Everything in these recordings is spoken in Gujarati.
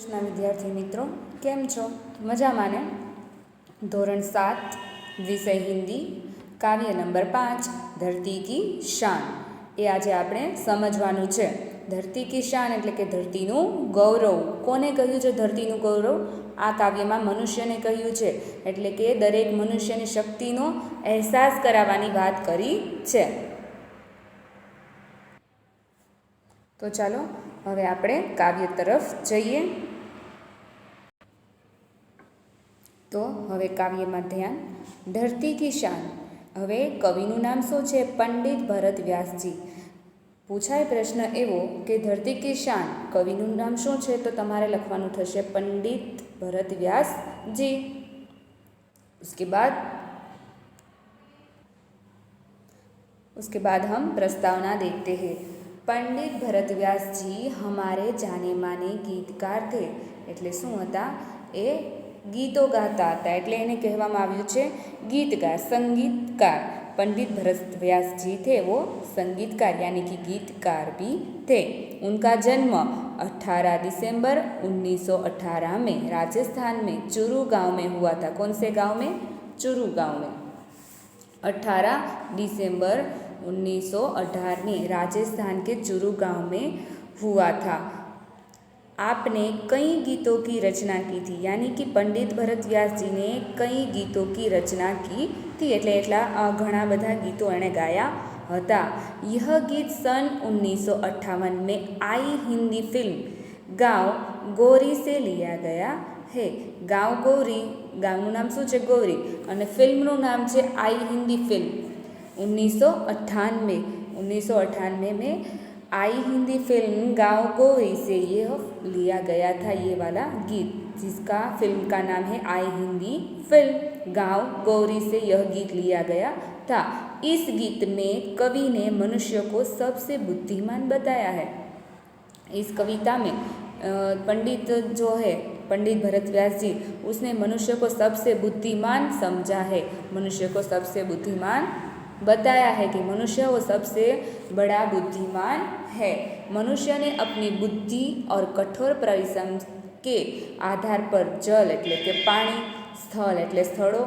કૃષ્ણ વિદ્યાર્થી મિત્રો, કેમ છો? મજામાં ને? ધોરણ 7 વિષય હિન્દી, કાવ્ય નંબર 5 ધરતી કી શાન એ આજે આપણે સમજવાનું છે. ધરતી કી શાન એટલે કે ધરતીનું ગૌરવ. કોને કહ્યું છે ધરતીનું ગૌરવ? આ કાવ્યમાં મનુષ્યને કહ્યું છે, એટલે કે દરેક મનુષ્યની શક્તિનો અહેસાસ કરાવવાની વાત કરી છે. તો ચાલો હવે આપણે કાવ્ય તરફ જઈએ. તો હવે કાવ્યમાં ધ્યાન. ધરતી કી શાન. હવે કવિનું નામ શું છે? પંડિત ભરત વ્યાસજી. પૂછાય પ્રશ્ન એવો કે ધરતી કી શાન કવિનું નામ શું છે? તો તમારે લખવાનું થશે પંડિત ભરત વ્યાસજી. उसके बाद हम प्रस्तावना देखते हैं. पंडित भरत व्यास जी हमारे जाने माने गीतकार थे. એટલે શું હતા? એ ગીતો ગાતા હતા, એટલે એને કહેવામાં આવ્યું છે ગીતકાર, संगीतकार. पंडित भरत व्यास जी थे वो संगीतकार यानी कि गीतकार भी थे. उनका जन्म 18 दिसंबर 1918 में राजस्थान में चूरू गांव में हुआ था. कौन से गांव में? चूरू गांव में. 18 दिसंबर 1918 में राजस्थान के चूरू गांव में हुआ था. आपने कई गीतों की रचना की थी, यानी कि पंडित भरत व्यास जी ने कई गीतों की रचना की थी. એટલે ઘણા બધા ગીતો એણે ગાયા હતા. यह गीत सन 1958 में आई हिंदी फिल्म गाँव गौरी से लिया गया है. गाँव गौरी, ગામનું નામ શું છે? ગૌરી, અને ફિલ્મનું નામ છે आई हिंदी फिल्म. 1998 में आई हिंदी फिल्म गाँव गौरी से ये लिया गया था, ये वाला गीत, जिसका फिल्म का नाम है आई हिंदी फिल्म. गाँव गौरी से यह गीत लिया गया था. इस गीत में कवि ने मनुष्य को सबसे बुद्धिमान बताया है. इस कविता में पंडित जो है पंडित भरत व्यास जी, उसने मनुष्य को सबसे बुद्धिमान समझा है, मनुष्य को सबसे बुद्धिमान बताया है कि मनुष्य वो सबसे बड़ा बुद्धिमान है. मनुष्य ने अपनी बुद्धि और कठोर परिश्रम के आधार पर जल એટલે કે પાણી, સ્થળ એટલે સ્થળો,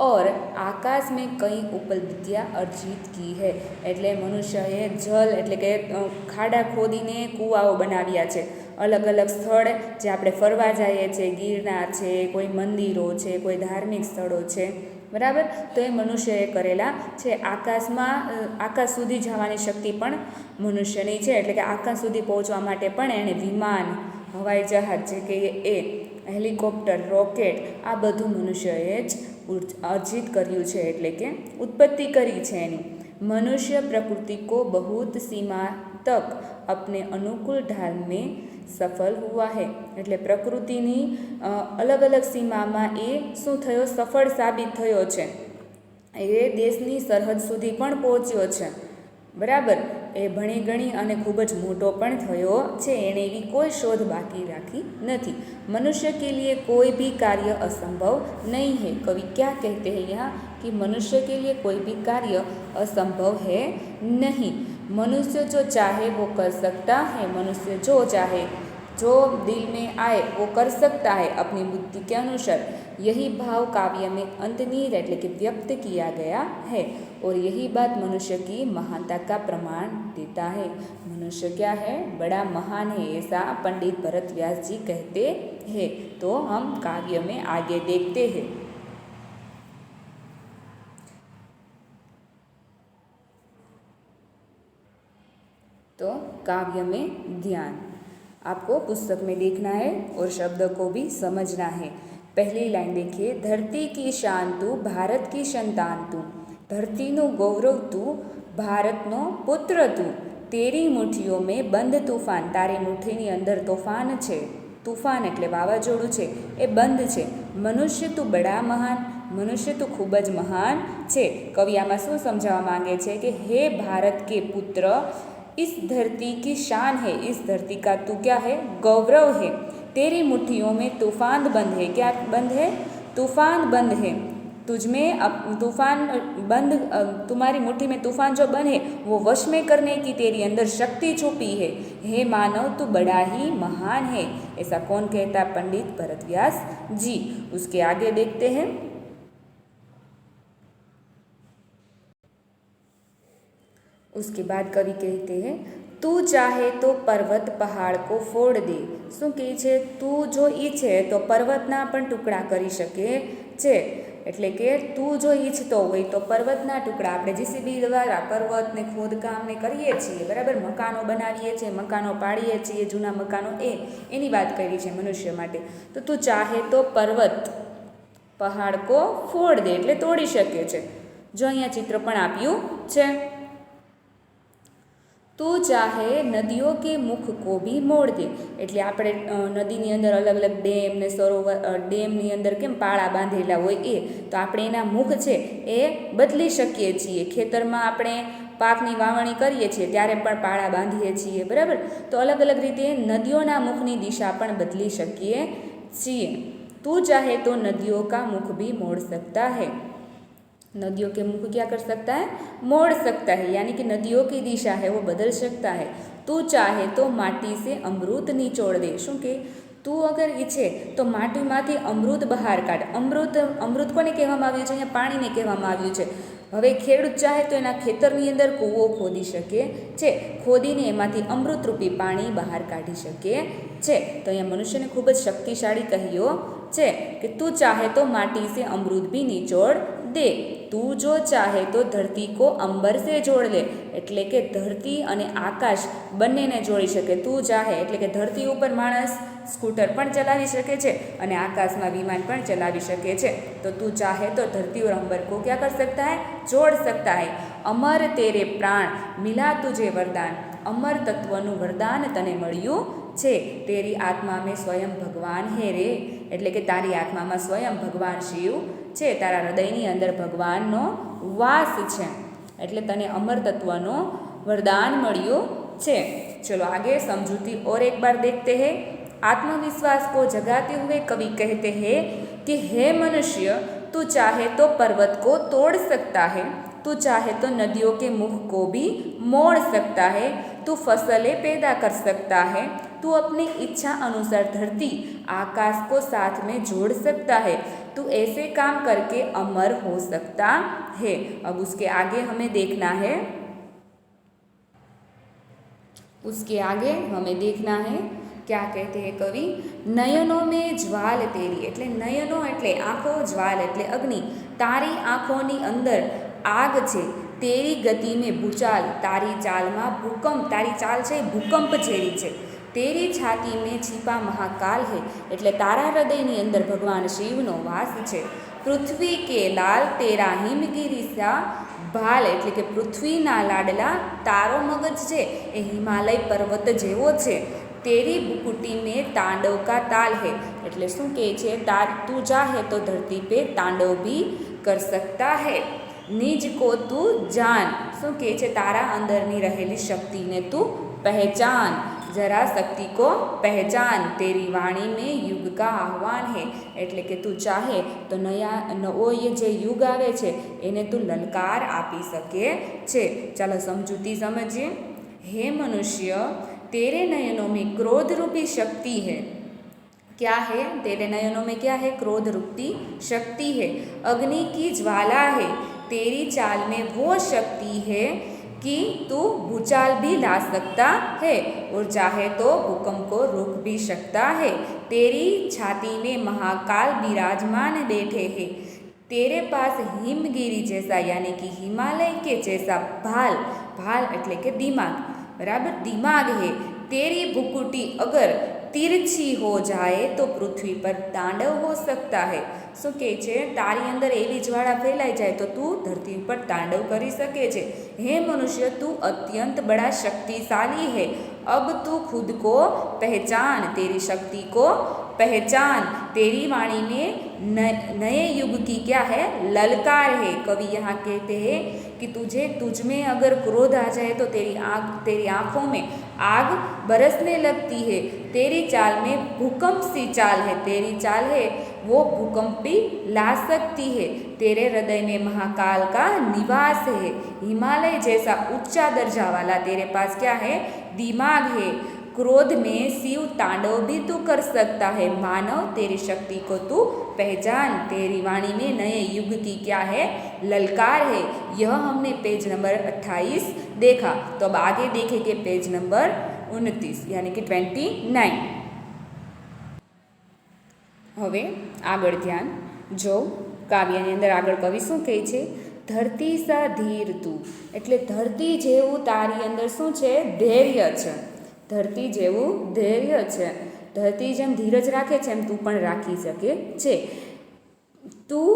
और आकाश में कई उपलब्धियाँ अर्जित की है. એટલે મનુષ્યએ જલ એટલે કે ખાડા ખોદીને કૂવાઓ બનાવ્યા છે. અલગ અલગ સ્થળ જે આપણે ફરવા જઈએ છીએ, ગિરનાર છે, કોઈ મંદિરો છે, કોઈ ધાર્મિક સ્થળો છે, બરાબર, તો એ મનુષ્યએ કરેલા છે. આકાશ સુધી જવાની શક્તિ પણ મનુષ્યની છે, એટલે કે આકાશ સુધી પહોંચવા માટે પણ એણે વિમાન, હવાઈ જહાજ છે કે એ હેલિકોપ્ટર, રોકેટ, આ બધું મનુષ્યએ જ अर्जित કર્યું છે, એટલે કે ઉત્પત્તિ કરી છે એની. मनुष्य प्रकृति को बहुत सीमा तक अपने अनुकूल ढाल में સફળ હુઆ હે. એટલે પ્રકૃતિની અલગ અલગ સીમામાં એ શું થયો? સફળ સાબિત થયો છે. એ દેશની સરહદ સુધી પણ પહોંચ્યો છે, બરાબર. એ ભણી ગણી અને ખૂબ જ મોટો પણ થયો છે. એણે એવી કોઈ શોધ બાકી રાખી નથી. मनुष्य के लिए कोई भी कार्य असंभव नहीं है. कवि क्या कहते हैं यहाँ कि मनुष्य के लिए कोई भी कार्य असंभव है नहीं. मनुष्य जो चाहे वो कर सकता है. मनुष्य जो चाहे, जो दिल में आए वो कर सकता है अपनी बुद्धि के अनुसार. यही भाव काव्य में अंतर्निहित એટલે કે व्यक्त किया गया है, और यही बात मनुष्य की महानता का प्रमाण देता है. मनुष्य क्या है? बड़ा महान है, ऐसा पंडित भरत व्यास जी कहते हैं. तो हम काव्य में आगे देखते हैं. तो काव्य में ध्यान आपको पुस्तक में देखना है और शब्द को भी समझना है. पहली लाइन देखिए. धरती की शान तू, भारत की संतान तू, धरतीનું ગૌરવ તું, ભારતનો પુત્ર તું, તેરી મુઠ્ઠીઓ में બંધ તૂફાન, તારી મુઠ્ઠીની અંદર તોફાન છે. તૂફાન એટલે વાવાઝોડું છે, એ બંધ છે. મનુષ્ય તું બડા મહાન, મનુષ્ય તું ખૂબ જ મહાન છે. કવિ આમાં શું સમજાવવા માંગે છે કે હે ભારત કે પુત્ર, इस धरती की शान है, इस धरती का तू क्या है? गौरव है. तेरी मुट्ठियों में तूफान बंद है. क्या बंद है? तूफान बंद है. तुझ में तूफान बंद तुम्हारी मुट्ठी में तूफान जो बंद है वो वश में करने की तेरी अंदर शक्ति छुपी है। हे मानव तू बड़ा ही महान है। ऐसा कौन कहता है? पंडित भरत व्यास जी। उसके आगे देखते हैं। उसके बाद कवि कहते हैं, તું ચાહે તો પર્વત પહાડ કો ફોડ દે। શું કહે છે? તું જો ઈચ્છે તો પર્વતના પણ ટુકડા કરી શકે છે। એટલે કે તું જો ઈચ્છતો હોય તો પર્વતના ટુકડા, આપણે જીસીબી દ્વારા પર્વતને ખોદકામને કરીએ છીએ, બરાબર, મકાનો બનાવીએ છીએ, મકાનો પાડીએ છીએ, જૂના મકાનો, એની વાત કરી છે મનુષ્ય માટે। તો તું ચાહે તો પર્વત પહાડ કો ફોડ દે એટલે તોડી શકે છે। જો અહીંયા ચિત્ર પણ આપ્યું છે। તું ચાહે નદીઓ કે મુખ કો ભી મોડ દે એટલે આપણે નદીની અંદર અલગ અલગ ડેમ ને સરોવર, ડેમની અંદર કેમ પાળા બાંધેલા હોય તો આપણે એના મુખ છે એ બદલી શકીએ છીએ। ખેતરમાં આપણે પાકની વાવણી કરીએ છીએ ત્યારે પણ પાળા બાંધીએ છીએ, બરાબર। તો અલગ અલગ રીતે નદીઓના મુખની દિશા પણ બદલી શકીએ છીએ। તું ચાહે તો નદીઓ કા મુખ ભી મોડ सकता है। नदियों के मुख क्या कर सकता है? मोड़ सकता है, यानी कि नदियों की दिशा है वो बदल सकता है। તું ચાહે તો માટી સે અમૃત નિચોડ દે। શું કે? તું અગર ઈચ્છે તો માટીમાંથી અમૃત બહાર કાઢ। અમૃત કોને કહેવામાં આવ્યું છે? અહીંયા પાણીને કહેવામાં આવ્યું છે। હવે ખેડૂત ચાહે તો એના ખેતરની અંદર કૂવો ખોદી શકે છે, ખોદીને એમાંથી અમૃતરૂપી પાણી બહાર કાઢી શકે છે। તો અહીંયા મનુષ્યને ખૂબ જ શક્તિશાળી કહ્યો છે કે તું ચાહે તો માટી સે અમૃત ભી નિચોડ દે। તું જો ચાહે તો ધરતી કો અંબર સે જોડ લે એટલે કે ધરતી અને આકાશ બંનેને જોડી શકે। તું ચાહે એટલે કે ધરતી ઉપર માણસ સ્કૂટર પણ ચલાવી શકે છે અને આકાશમાં વિમાન પણ ચલાવી શકે છે। તો તું ચાહે તો ધરતી और अंबर को क्या कर सकता है? जोड़ सकता है। अमर तेरे प्राण मिला तुझे वरदान। अमर तत्वનું વરદાન તને મળ્યું છે। તેરી આત્મા મેં સ્વયં ભગવાન હે રે એટલે કે તારી આત્મામાં સ્વયં ભગવાન શિવ છે, તારા હૃદયની અંદર ભગવાનનો વાસ છે, એટલે તને અમર તત્વનો वरदान મળ્યું છે। चलो आगे समझूती और एक बार देखते हैं। आत्मविश्वास को जगाते हुए कवि कहते हैं कि हे मनुष्य तू चाहे तो पर्वत को तोड़ सकता है, तू चाहे तो नदियों के मुख को भी मोड़ सकता है, तू फसलें पैदा कर सकता है, तू अपनी इच्छा अनुसार धरती आकाश को साथ में जोड़ सकता है, तू ऐसे काम करके अमर हो सकता है। अब उसके आगे हमें देखना है, उसके आगे हमें देखना है क्या कहते हैं कवि? नयनों में ज्वाल तेरी એટલે નયનો એટલે આંખો, જ્વાલ એટલે અગ્નિ, તારી આંખોની અંદર આગ છે, તેરી ગતિ में ભૂચાલ, તારી ચાલમાં ભૂકંપ, તારી ચાલ છે ભૂકંપ જેવી છે, તેરી છાતી में छिपा महाकाल है એટલે તારા હૃદયની અંદર ભગવાન શિવનો વાસ છે। પૃથ્વી કે લાલ તેરા હિમગીરી सा ભાલ એટલે કે પૃથ્વીના લાડલા તારો મગજ છે એ હિમાલય પર્વત જેવો છે। तेरी बुकुटी में तांडव का ताल है એટલે શું કહે છે? તું ચાહે તો ધરતી पे तांडव भी कर सकता है। निज को तू जान શું કહે છે? તારા અંદરની રહેલી શક્તિને તું पहचान, जरा शक्ति को पहचान, तेरी वाणी में युग का आह्वान है એટલે કે તું ચાહે તો નવો જે યુગ આવે છે એને તું લલકાર આપી શકે છે। ચાલો સમજૂતી સમજીએ। हे मनुष्य तेरे नयनों में क्रोध रूपी शक्ति है। क्या है? तेरे नयनों में क्या है? क्रोध रूपी शक्ति है। अग्नि की ज्वाला है। तेरी चाल में वो शक्ति है कि तू भूचाल भी ला सकता है और चाहे तो भूकंप को रोक भी सकता है। तेरी छाती में महाकाल विराजमान बैठे हैं। तेरे पास हिमगिरी जैसा यानी कि हिमालय के जैसा भाल, भाल એટલે કે દિમાગ, बराबर, दिमाग है। तेरी भुकुटी अगर तिरछी हो जाए तो पृथ्वी पर तांडव हो सकता है। શું કહે છે? તારી અંદર એવી જ્વાળા ફેલાઈ જાય તો તું ધરતી ઉપર તાંડવ કરી શકે છે। હે મનુષ્ય તું અત્યંત બડા શક્તિશાળી है अब तू खुद को पहचान, तेरी शक्ति को पहचान। तेरी वाणी में नए युग की क्या है, ललकार है। कवि यहाँ कहते हैं कि तुझ में अगर क्रोध आ जाए तो तेरी आँखों में आग बरसने लगती है। तेरी चाल में भूकंप सी चाल है, तेरी चाल है वो भूकंप भी ला सकती है। तेरे हृदय में महाकाल का निवास है, हिमालय जैसा ऊंचा दर्जा वाला तेरे पास क्या है, दिमाग है। क्रोध में शिव तांडव भी तू कर सकता है। मानव, तेरी शक्ति को तू पहचान। तेरी वाणी में नए युग की क्या है, ललकार है। यह हमने पेज नंबर 28 देखा। तो अब आगे देखेंगे पेज नंबर 29 यानी कि 29। હવે આગળ ધ્યાન જો કાવ્યની અંદર આગળ કવિ શું કહે છે, ધરતી સા ધીર તું, એટલે ધરતી જેવું તારી અંદર શું છે, ધૈર્ય છે। ધરતી જેવું ધૈર્ય છે, ધરતી જેમ ધીરજ રાખે છે એમ તું પણ રાખી શકે છે। તું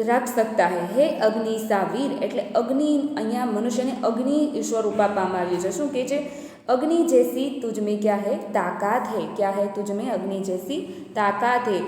રખ સકતા હે અગ્નિ સા વીર, એટલે અગ્નિ અહીંયા મનુષ્યને અગ્નિ સ્વરૂપ આપવામાં આવ્યું છે। શું કહે છે, अग्नि जैसी तुझ में क्या है, ताकत है। क्या है तुझ में, अग्नि जैसी ताकत है।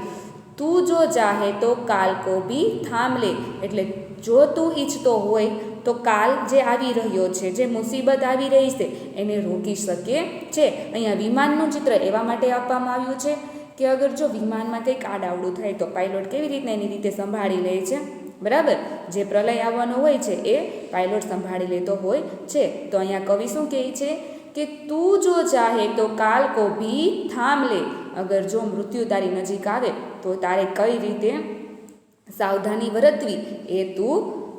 तू जो चाहे तो काल को भी थाम ले, એટલે જો તું ઈચ્છતો હોય તો કાલ જે આવી રહ્યો છે, જે મુસીબત આવી રહી છે એને રોકી શકે છે। અહીંયા વિમાનનું ચિત્ર એવા માટે આપવામાં આવ્યું છે કે અગર જો વિમાનમાં કંઈક આડાવડું થાય તો પાયલોટ કેવી રીતના એની રીતે સંભાળી લે છે, બરાબર। જે પ્રલય આવવાનો હોય છે એ પાયલોટ સંભાળી લેતો હોય છે। તો અહીંયા કવિ શું કહે છે कि तू जो चाहे तो काल को भी थाम ले। अगर जो मृत्यु तारी नजीक आवे तो तारे कई रीते सावधानी वरतवी ए तू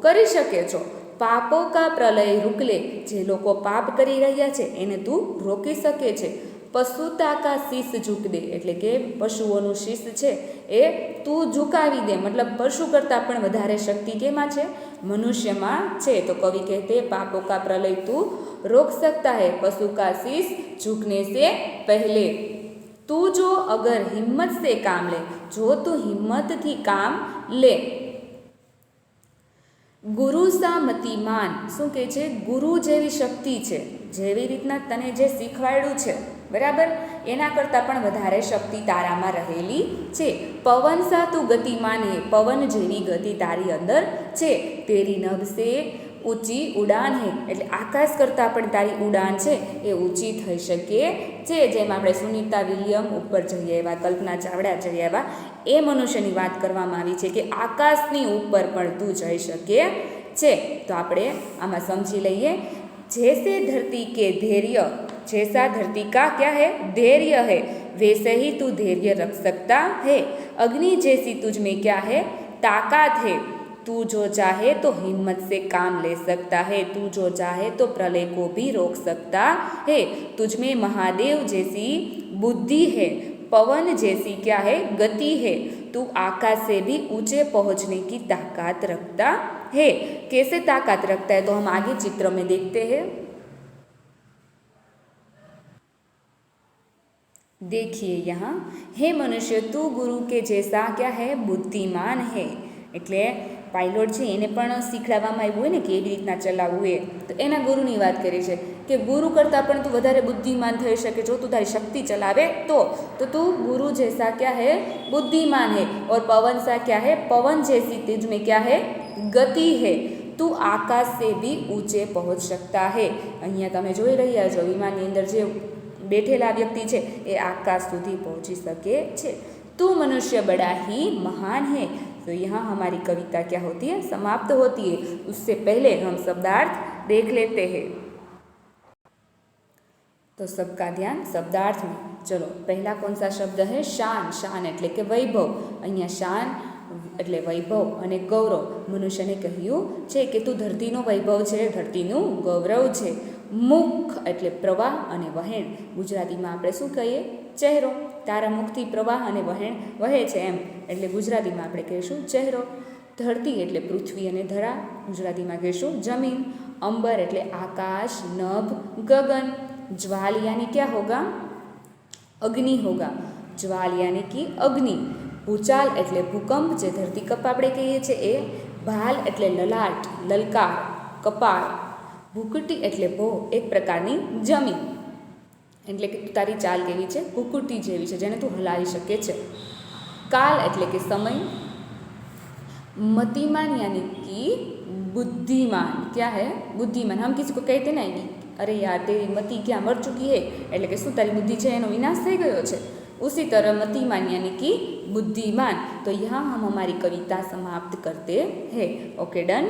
करी शके छो। पापों का प्रलय रोक ले, जे लोको पाप करी रह्या छे एने तू रोकी शके छे। पशुता का शीश झूक दे, એટલે કે પશુઓનું શીશ છે એ તું ઝુકાવી દે। मतलब પશુ કરતાં પણ વધારે શક્તિ કેમાં છે, મનુષ્યમાં છે। તો કવિ કહેતે पापों का प्रलय तू रोक सकता है, पशु का शीश झुकने से पहले। तू जो अगर हिम्मत से काम ले, जो तू हिम्मत थी काम ले। गुरु सा मतिमान, શું કહે છે, ગુરુ જેવી શક્તિ છે, જેવી રીતના તને જે શીખવાડ્યું છે બરાબર એના કરતાં પણ વધારે શક્તિ તારામાં રહેલી છે। પવન સા તું ગતિમાન હે, પવન જેવી ગતિ તારી અંદર છે। તેરી નભ સે ઊંચી ઉડાન હે, એટલે આકાશ કરતાં પણ તારી ઉડાન છે એ ઊંચી થઈ શકે છે। જેમ આપણે સુનિતા વિલિયમ ઉપર જઈ આવ્યા, કલ્પના ચાવડા જઈ આવ્યા, એ મનુષ્યની વાત કરવામાં આવી છે કે આકાશની ઉપર પણ તું જઈ શકે છે। તો આપણે આમાં સમજી લઈએ, जैसे धरती के धैर्य, जैसा धरती का क्या है, धैर्य है, वैसे ही तू धैर्य रख सकता है। अग्नि जैसी तुझ में क्या है, ताकत है। तू जो चाहे तो हिम्मत से काम ले सकता है, तू जो चाहे तो प्रलय को भी रोक सकता है। तुझ में महादेव जैसी बुद्धि है, पवन जैसी क्या है, गति है। तू आकाश से भी ऊंचे पहुंचने की ताकत रखता है। कैसे ताकत रखता है, तो हम आगे चित्र में देखते हैं। देखिए यहाँ, हे मनुष्य तू गुरु के जैसा क्या है, बुद्धिमान है। એટલે પાયલોટ છે એને પણ શીખવાડવામાં આવ્યું હોય ને કે એવી રીતના ચલાવવું એ, તો એના ગુરુની વાત કરી છે કે ગુરુ કરતાં પણ તું વધારે બુદ્ધિમાન થઈ શકે જો તું તારી શક્તિ ચલાવે તો તું गुरु जैसा क्या है, बुद्धिमान है। और पवन सा क्या है, पवन जैसी तुझ में क्या है, गति है। तू आकाश से भी ऊंचे पहुँच सकता है। અહીંયા તમે જોઈ રહ્યા છો વિમાનની અંદર જે બેઠેલા વ્યક્તિ છે એ આકાશ સુધી પહોંચી શકે છે। तू मनुष्य बड़ा ही महान है। तो यहाँ हमारी कविता क्या होती है, समाप्त होती है। उससे पहले हम शब्दार्थ देख लेते हैं। तो सबका ध्यान शब्दार्थ में। चलो पहला कौन सा शब्द है, शान। शान એટલે કે વૈભવ। અહીંયા શાન એટલે વૈભવ અને ગૌરવ। મનુષ્યને કહ્યું છે કે તું ધરતીનો વૈભવ છે, ધરતીનું ગૌરવ છે। મુખ એટલે પ્રવાહ અને વહેણ। ગુજરાતીમાં આપણે શું કહીએ, ચહેરો। તારા મુખથી પ્રવાહ અને વહેણ વહે છે એમ, એટલે ગુજરાતીમાં આપણે કહીશું ચહેરો। ધરતી એટલે પૃથ્વી અને ધરા, ગુજરાતીમાં કહીશું જમીન। અંબર એટલે આકાશ, નભ, ગગન। ज्वाल यानी क्या होगा, अग्नि होगा। ज्वाल यानी कि अग्नि। भूचाल एटले भूकंप, जे धरतीकंप आपणे कहीए छे ए। भाल एटले ललाट, ललकार, कपाळ। भूकटी एटले भो, एक प्रकारनी जमीन। એટલે કે તારી ચાલ કેવી છે, કુકુટી જેવી છે, જેને તું હલાવી શકે છે. काल એટલે કે સમય. मतिमान यानी कि बुद्धिमान. क्या है? बुद्धिमान. हम किसी को कहते ना अरे यार तेरी मति क्या मर चुकी है, એટલે કે શું તારી બુદ્ધિ છે એનો વિનાશ થઈ ગયો છે. उसी तरह मतिमान यानी कि बुद्धिमान. तो यहाँ हम हमारी कविता समाप्त करते हैं. Okay done.